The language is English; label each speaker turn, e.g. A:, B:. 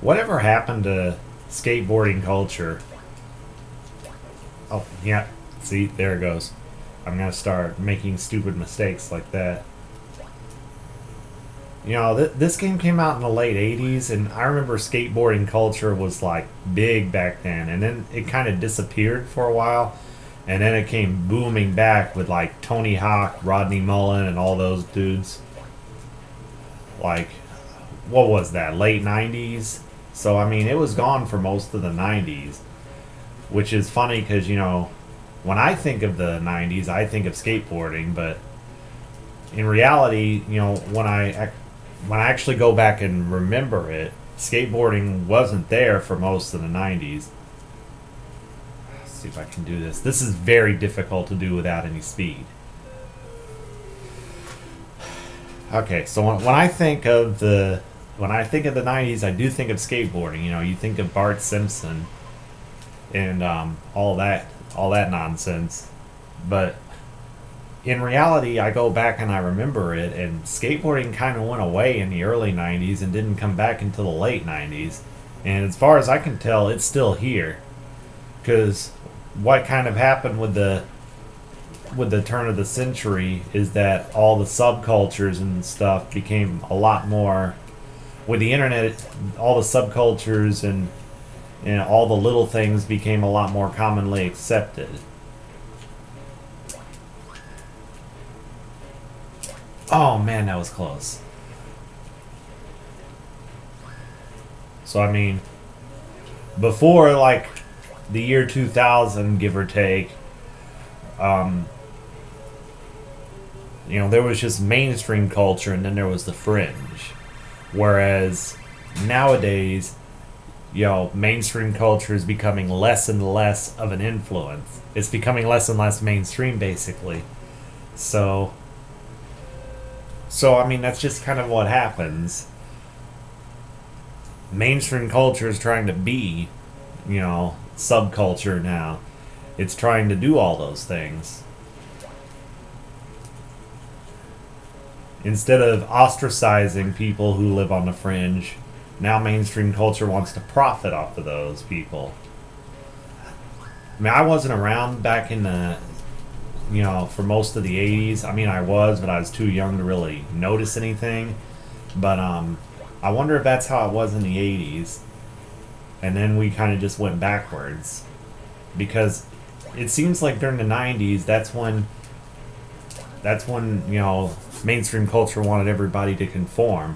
A: Whatever happened to skateboarding culture? Oh, yeah. See, there it goes. I'm gonna start making stupid mistakes like that. You know, this game came out in the late 80s, and I remember skateboarding culture was like big back then, and then it kind of disappeared for a while, and then it came booming back with like Tony Hawk, Rodney Mullen, and all those dudes. Like, what was that, late 90s? So, I mean, it was gone for most of the 90s, which is funny because, you know, when I think of the 90s, I think of skateboarding, but in reality, you know, when I actually go back and remember it, skateboarding wasn't there for most of the 90s. Let's see if I can do this. This is very difficult to do without any speed. Okay, so when I think of the 90s, I do think of skateboarding. You know, you think of Bart Simpson and all that nonsense. But in reality, I go back and I remember it, and skateboarding kind of went away in the early 90s and didn't come back until the late 90s. And as far as I can tell, it's still here. Because what kind of happened with the turn of the century is that all the subcultures and stuff became a lot more. With the internet, all the subcultures and all the little things became a lot more commonly accepted. Oh man, that was close. So I mean, before like the year 2000, give or take, um, you know, there was just mainstream culture, and then there was the fringe. Whereas nowadays, you know, mainstream culture is becoming less and less of an influence. It's becoming less and less mainstream, basically. So, I mean, that's just kind of what happens. Mainstream culture is trying to be, you know, subculture now. It's trying to do all those things. Instead of ostracizing people who live on the fringe, now mainstream culture wants to profit off of those people. I mean, I wasn't around back in the, you know, for most of the 80s. I mean, I was, but I was too young to really notice anything. But I wonder if that's how it was in the 80s. And then we kind of just went backwards. Because it seems like during the 90s, that's when, you know, mainstream culture wanted everybody to conform.